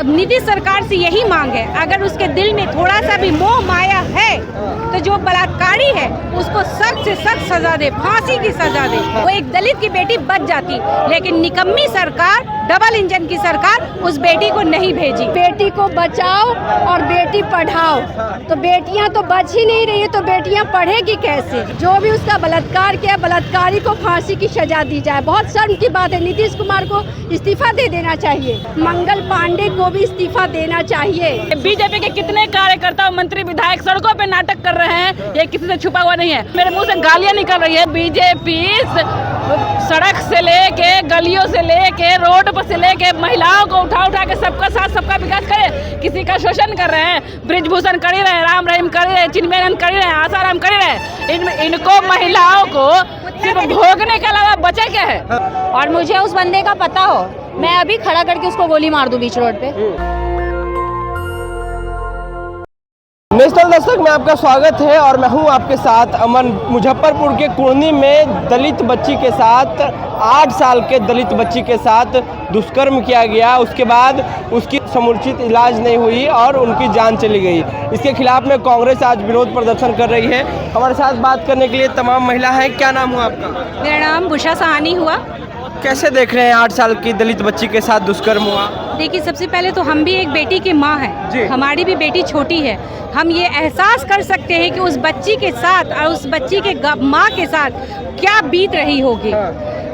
नीतीश सरकार से यही मांग है, अगर उसके दिल में थोड़ा सा भी मोह माया है तो जो बलात्कारी है उसको सख्त से सख्त सजा दे, फांसी की सजा दे। वो एक दलित की बेटी बच जाती, लेकिन निकम्मी सरकार, डबल इंजन की सरकार उस बेटी को नहीं भेजी। बेटी को बचाओ और बेटी पढ़ाओ, तो बेटियां तो बच ही नहीं रही है, तो बेटियां पढ़ेगी कैसे? जो भी उसका बलात्कार किया, बलात्कारी को फांसी की सजा दी जाए। बहुत शर्म की बात है, नीतीश कुमार को इस्तीफा दे देना चाहिए, मंगल पांडे को भी इस्तीफा देना चाहिए। बीजेपी के कितने कार्यकर्ता, मंत्री, विधायक सड़कों पे नाटक कर रहे हैं, ये किसी से छुपा हुआ नहीं है। मेरे मुंह से गालियां निकल रही है। बीजेपी सड़क से लेके, गलियों से लेके, रोड पर से लेके महिलाओं को उठा उठा के सबका साथ सबका विकास करे, किसी का शोषण कर रहे हैं। ब्रिजभूषण कर ही रहे, राम रहीम कर ही रहे, चिन्मयानंद कर ही रहे, आसाराम कर ही रहे। इनको महिलाओं को सिर्फ भोगने के अलावा बचा क्या है? और मुझे उस बंदे का पता हो, मैं अभी खड़ा करके उसको गोली मार दूं बीच रोड पे। नेशनल दस्तक में आपका स्वागत है और मैं हूं आपके साथ अमन। मुजफ्फरपुर के कुर्नी में दलित बच्ची के साथ, 8 साल के दलित बच्ची के साथ दुष्कर्म किया गया। उसके बाद उसकी समुचित इलाज नहीं हुई और उनकी जान चली गई। इसके खिलाफ में कांग्रेस आज विरोध प्रदर्शन कर रही है। हमारे साथ बात करने के लिए तमाम महिला हैं। क्या नाम हुआ आपका? मेरा नाम बुशा सहानी हुआ। कैसे देख रहे हैं 8 साल की दलित बच्ची के साथ दुष्कर्म हुआ? देखिए, सबसे पहले तो हम भी एक बेटी की माँ जी। हैं, हमारी भी बेटी छोटी है। हम ये एहसास कर सकते हैं कि उस बच्ची के साथ और उस बच्ची के माँ के साथ क्या बीत रही होगी।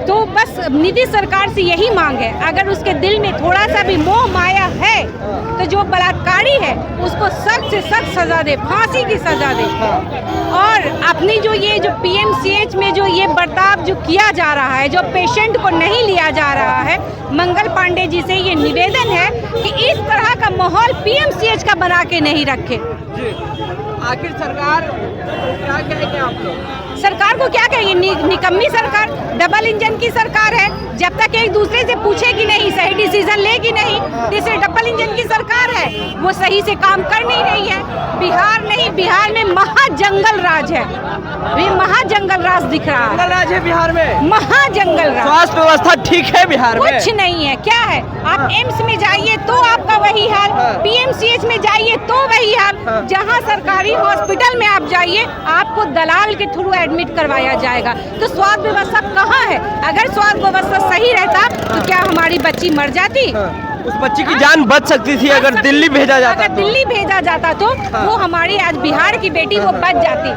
तो बस नीतीश सरकार से यही मांग है, अगर उसके दिल में थोड़ा सा भी मोह माया है तो जो बलात्कारी है उसको सख्त से सख्त सजा दे, फांसी की सजा दे। और अपनी जो PMCH में जो ये बर्ताव जो किया जा रहा है, जो पेशेंट को नहीं लिया जा रहा है, मंगल पांडे जी से ये निवेदन है कि इस तरह का माहौल PMCH का बना के नहीं रखे। आखिर सरकार क्या कहेंगे आप लोग? सरकार को क्या कहेंगे? निकम्मी सरकार, डबल इंजन की सरकार है। जब तक एक दूसरे से पूछेगी नहीं, सही डिसीजन लेगी नहीं, तीसरे डबल इंजन की सरकार है, वो सही से काम कर नहीं रही है। बिहार में महाजंगल राज है, ये महाजंगल राज दिख रहा है। जंगल राज है बिहार में, महाजंगल राज। स्वास्थ्य व्यवस्था ठीक है बिहार में? कुछ नहीं है। क्या है? आप एम्स में जाइए तो आपका वही हाल, PMCH में जाइए तो वही हाल। जहाँ सरकारी हॉस्पिटल में आप जाइए, आपको दलाल के थ्रू एडमिट करवाया जाएगा। तो स्वास्थ्य व्यवस्था कहाँ है? अगर स्वास्थ्य व्यवस्था सही रहता तो क्या हमारी बच्ची मर जाती? उस बच्ची की जान बच सकती थी अगर दिल्ली भेजा जाता। अगर दिल्ली भेजा जाता तो वो हमारी आज बिहार की बेटी वो बच जाती,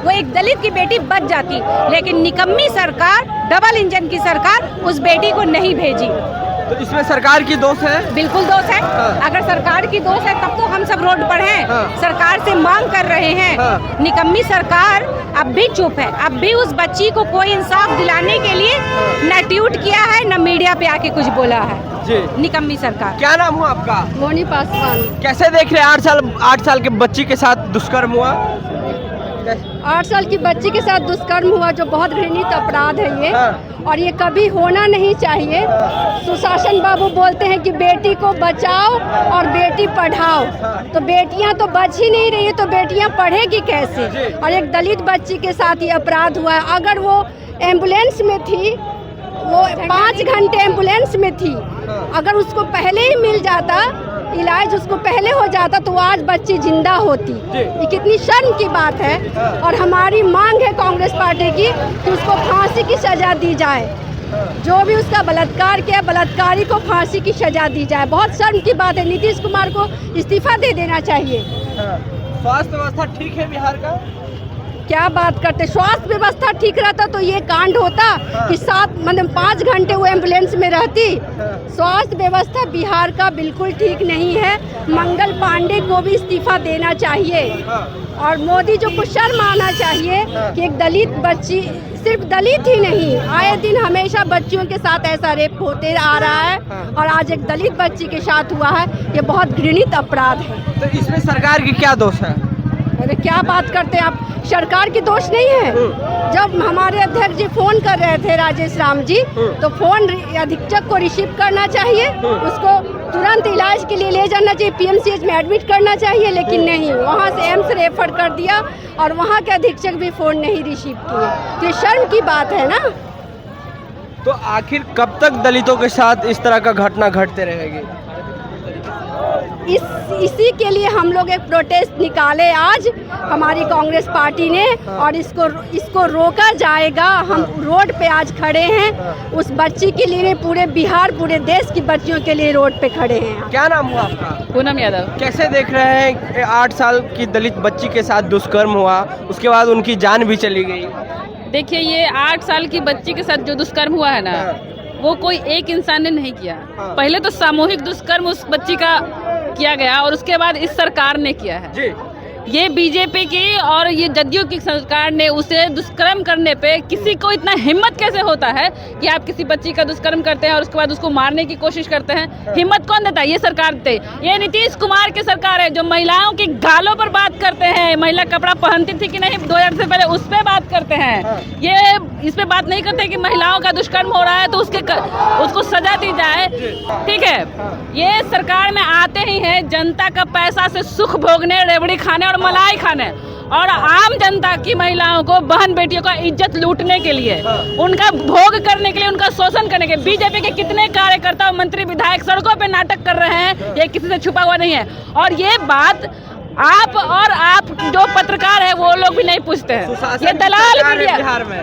वो एक दलित की बेटी बच जाती। लेकिन निकम्मी सरकार, डबल इंजन की सरकार उस बेटी को नहीं भेजी। तो इसमें सरकार की दोष है? बिल्कुल दोष है। अगर सरकार की दोष है तब तो हम सब रोड पर हैं, सरकार से मांग कर रहे हैं। निकम्मी सरकार अब भी चुप है, अब भी उस बच्ची को कोई इंसाफ दिलाने के लिए न ट्वीट किया है, न मीडिया पे आके कुछ बोला है जी। निकम्मी सरकार। क्या नाम हुआ आपका? मोनी पासवान। कैसे देख रहे हैं 8 साल के बच्ची के साथ दुष्कर्म हुआ? 8 साल की बच्ची के साथ दुष्कर्म हुआ, जो बहुत घृणित अपराध है ये। और ये कभी होना नहीं चाहिए। सुशासन बाबू बोलते हैं कि बेटी को बचाओ और बेटी पढ़ाओ, तो बेटियां तो बच ही नहीं रही है, तो बेटियां पढ़ेगी कैसे? और एक दलित बच्ची के साथ ये अपराध हुआ है। अगर वो एम्बुलेंस में थी, वो 5 घंटे एम्बुलेंस में थी, अगर उसको पहले ही मिल जाता, इलाज उसको पहले हो जाता, तो आज बच्ची जिंदा होती। ये कितनी शर्म की बात है। और हमारी मांग है कांग्रेस पार्टी की कि उसको फांसी की सजा दी जाए। जो भी उसका बलात्कार किया, बलात्कारी को फांसी की सजा दी जाए। बहुत शर्म की बात है, नीतीश कुमार को इस्तीफा दे देना चाहिए। स्वास्थ्य व्यवस्था ठीक है बिहार का? क्या बात करते, स्वास्थ्य व्यवस्था ठीक रहता तो ये कांड होता कि 5 घंटे वो एम्बुलेंस में रहती। स्वास्थ्य व्यवस्था बिहार का बिल्कुल ठीक नहीं है। मंगल पांडे को भी इस्तीफा देना चाहिए। और मोदी जी को शर्म आना चाहिए कि एक दलित बच्ची, सिर्फ दलित ही नहीं, आए दिन हमेशा बच्चियों के साथ ऐसा रेप होते आ रहा है, और आज एक दलित बच्ची के साथ हुआ है। ये बहुत घृणित अपराध है। तो इसमें सरकार की क्या दोष है? अरे क्या बात करते हैं आप? सरकार की दोष नहीं है। जब हमारे अध्यक्ष जी फोन कर रहे थे, राजेश राम जी, तो फोन अधीक्षक को रिसीव करना चाहिए, उसको तुरंत इलाज के लिए ले जाना चाहिए, PMCH में एडमिट करना चाहिए। लेकिन नहीं, वहाँ से एम्स रेफर कर दिया और वहाँ के अधीक्षक भी फ़ोन नहीं रिसीव किए। तो ये शर्म की बात है ना। तो आखिर कब तक दलितों के साथ इस तरह का घटना घटते रहेगी? इसी के लिए हम लोग एक प्रोटेस्ट निकाले आज हमारी कांग्रेस पार्टी ने, और इसको रोका जाएगा। हम रोड पे आज खड़े हैं उस बच्ची के लिए, पूरे बिहार पूरे देश की बच्चियों के लिए रोड पे खड़े हैं। क्या नाम हुआ आपका? पूनम यादव। कैसे देख रहे हैं 8 साल की दलित बच्ची के साथ दुष्कर्म हुआ, उसके बाद उनकी जान भी चली गई? देखिए, ये 8 साल की बच्ची के साथ जो दुष्कर्म हुआ है ना, वो कोई एक इंसान ने नहीं किया। पहले तो सामूहिक दुष्कर्म उस बच्ची का किया गया और उसके बाद इस सरकार ने किया है जी। ये बीजेपी की और ये जदयू की सरकार ने उसे दुष्कर्म करने पे किसी को इतना हिम्मत कैसे होता है कि आप किसी बच्ची का दुष्कर्म करते हैं और उसके बाद उसको मारने की कोशिश करते हैं? हिम्मत कौन देता है? ये सरकार देते। ये नीतीश कुमार की सरकार है जो महिलाओं की गालों पर बात करते हैं। महिला कपड़ा पहनती थी कि नहीं 2000 से पहले, उस पर बात करते हैं। ये इस पे बात नहीं करते कि महिलाओं का दुष्कर्म हो रहा है तो उसको सजा दी जाए। ठीक है, ये सरकार में आते ही है जनता का पैसा से सुख भोगने, रेवड़ी खाने और मलाई खाने, और आम जनता की महिलाओं को, बहन बेटियों का इज्जत लूटने के लिए, उनका भोग करने के लिए, उनका शोषण करने के लिए। बीजेपी के कितने कार्यकर्ता, मंत्री, विधायक सड़कों पे नाटक कर रहे हैं, ये किसी से छुपा हुआ नहीं है। और ये बात आप जो पत्रकार है वो लोग भी नहीं पूछते हैं। ये दलाल मीडिया,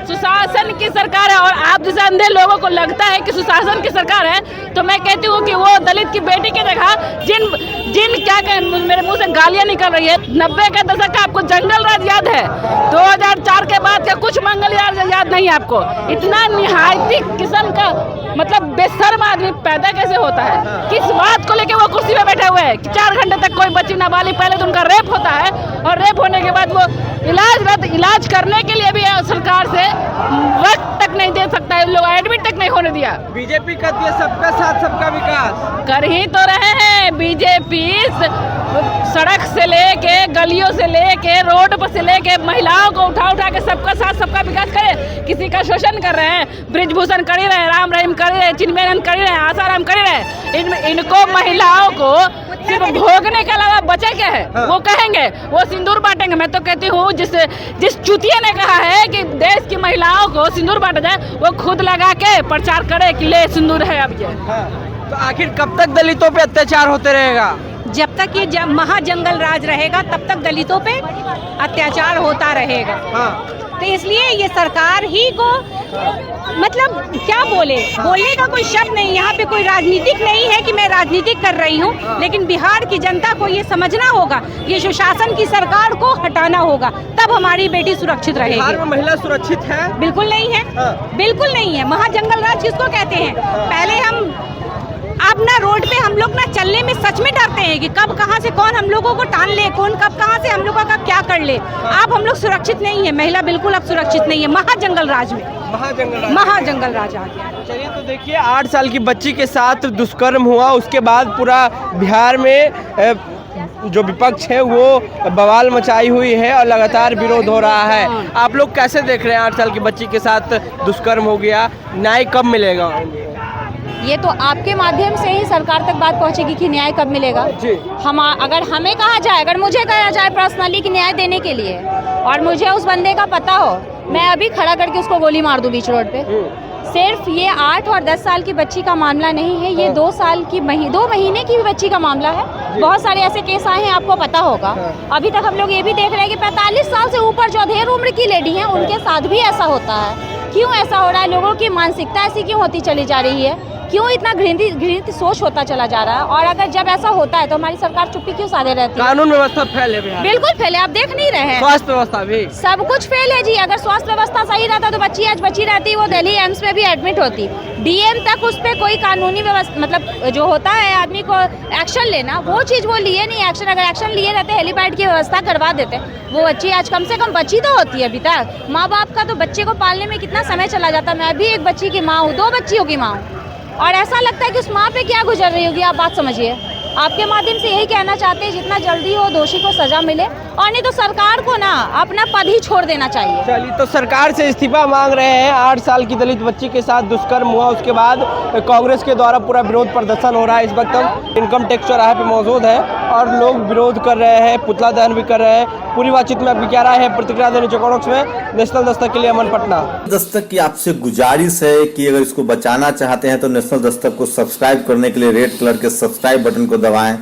सुशासन की सरकार है। और आप जैसे अंधे लोगों को लगता है कि सुशासन की सरकार है, तो मैं कहती हूँ कि वो दलित की बेटी की जगह जिन क्या कहें, मेरे मुंह से गालियां निकल रही है। 90 के दशक का आपको जंगल राज याद है? 2004 के बाद का कुछ मंगल याद नहीं आपको? इतना निहायती किस्म का मतलब बेशर्म आदमी पैदा कैसे होता है? किस बात को लेके वो कुर्सी पे बैठे हुए हैं कि 4 घंटे तक कोई बच्ची नाबालिग, पहले तो उनका रेप होता है और रेप होने के बाद वो इलाज करने के लिए भी सरकार से वक्त तक नहीं दे सकता है, लोग एडमिट तक नहीं होने दिया। बीजेपी कहती है सबका साथ सबका विकास। कर ही तो रहे हैं बीजेपी। सड़क से लेके, गलियों से लेके, रोड पर से लेके महिलाओं को उठा के सबका साथ सबका विकास करे। किसी का शोषण कर रहे हैं, ब्रिजभूषण कर ही रहे, राम रहीम कर ही रहे, चिन्मयानंद कर ही रहे, आसाराम कर ही रहे। इनको महिलाओं को सिर्फ भोगने के अलावा बचा क्या है? वो कहेंगे वो सिंदूर बांटेंगे। मैं तो कहती हूँ जिस चुतिया ने कहा है कि देश की महिलाओं को सिंदूर बांटा जाए, वो खुद लगा के प्रचार करे कि ले सिंदूर है अब ये। तो आखिर कब तक दलितों पे अत्याचार होते रहेगा? जब तक ये महाजंगल राज रहेगा तब तक दलितों पे अत्याचार होता रहेगा। तो इसलिए ये सरकार ही को मतलब क्या बोलने का कोई शब्द नहीं। यहाँ पे कोई राजनीतिक नहीं है कि मैं राजनीतिक कर रही हूँ, लेकिन बिहार की जनता को ये समझना होगा, ये सुशासन की सरकार को हटाना होगा, तब हमारी बेटी सुरक्षित रहेगी। बिहार में महिला सुरक्षित है? बिल्कुल नहीं है, बिल्कुल नहीं है। महाजंगल राज किसको कहते हैं? पहले अब ना रोड पे हम लोग ना चलने में सच में डरते हैं कि कब कहाँ से कौन हम लोगों को टान ले, कौन कब कहाँ से हम लोगों का क्या कर ले। अब हम लोग सुरक्षित नहीं है, महिला बिल्कुल अब सुरक्षित नहीं है। महाजंगल राज में महाजंगल राज आ गया। चलिए, तो देखिए 8 साल की बच्ची के साथ दुष्कर्म हुआ, उसके बाद पूरा बिहार में जो विपक्ष है वो बवाल मचाई हुई है और लगातार विरोध हो रहा है। आप लोग कैसे देख रहे हैं? 8 साल की बच्ची के साथ दुष्कर्म हो गया, न्याय कब मिलेगा? ये तो आपके माध्यम से ही सरकार तक बात पहुंचेगी कि न्याय कब मिलेगा। अगर हमें कहा जाए, अगर मुझे कहा जाए पर्सनली कि न्याय देने के लिए, और मुझे उस बंदे का पता हो, मैं अभी खड़ा करके उसको गोली मार दूं बीच रोड पे। सिर्फ ये 8 और 10 साल की बच्ची का मामला नहीं है, ये 2 महीने की भी बच्ची का मामला है। बहुत सारे ऐसे केस आए हैं, आपको पता होगा। अभी तक हम लोग ये भी देख रहे हैं कि 45 साल से ऊपर जो अधेड़ उम्र की लेडी हैं, उनके साथ भी ऐसा होता है। क्यों ऐसा हो रहा है? लोगों की मानसिकता ऐसी क्यों होती चली जा रही है? क्यों इतना घृणित सोच होता चला जा रहा है? और अगर जब ऐसा होता है तो हमारी सरकार चुप्पी क्यों साधे रहती है? कानून व्यवस्था फेल है बिहार। बिल्कुल फेल है, आप देख नहीं रहे हैं। स्वास्थ्य व्यवस्था भी सब कुछ फेल है जी। अगर स्वास्थ्य व्यवस्था सही रहता तो बच्ची आज बची रहती, वो दिल्ली एम्स में भी एडमिट होती। डीएम तक उस पर कोई कानूनी व्यवस्था, मतलब जो होता है आदमी को एक्शन लेना, वो चीज़ वो लिए नहीं एक्शन। अगर एक्शन लिए रहते, हेलीपैड की व्यवस्था करवा देते, वो बच्ची आज कम से कम बची तो होती है। अभी तक माँ बाप का तो बच्चे को पालने में कितना समय चला जाता। मैं भी एक बच्ची की माँ हूँ, 2 बच्चियों की माँ हूँ, और ऐसा लगता है कि उस माँ पे क्या गुजर रही होगी। आप बात समझिए। आपके माध्यम से यही कहना चाहते हैं जितना जल्दी हो दोषी को सजा मिले, और नहीं तो सरकार को ना अपना पद ही छोड़ देना चाहिए। चलिए, तो सरकार से इस्तीफा मांग रहे हैं। 8 साल की दलित बच्ची के साथ दुष्कर्म हुआ, उसके बाद कांग्रेस के द्वारा पूरा विरोध प्रदर्शन हो रहा है। इस वक्त हम इनकम टैक्स चौराहे पे मौजूद है और लोग विरोध कर रहे हैं, पुतला दहन भी कर रहे हैं। पूरी बातचीत में आपकी क्या राय है? प्रतिक्रिया देने चौकड़ों में। नेशनल दस्तक के लिए अमन पटना। दस्तक की आपसे गुजारिश है कि अगर इसको बचाना चाहते हैं तो नेशनल दस्तक को सब्सक्राइब करने के लिए रेड कलर के सब्सक्राइब बटन को दबाएं,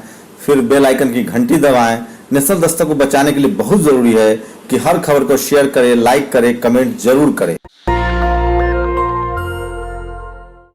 फिर बेल आइकन की घंटी दबाएं। नेशनल दस्तक को बचाने के लिए बहुत जरूरी है कि हर खबर को शेयर करें, लाइक करें, कमेंट जरूर करें।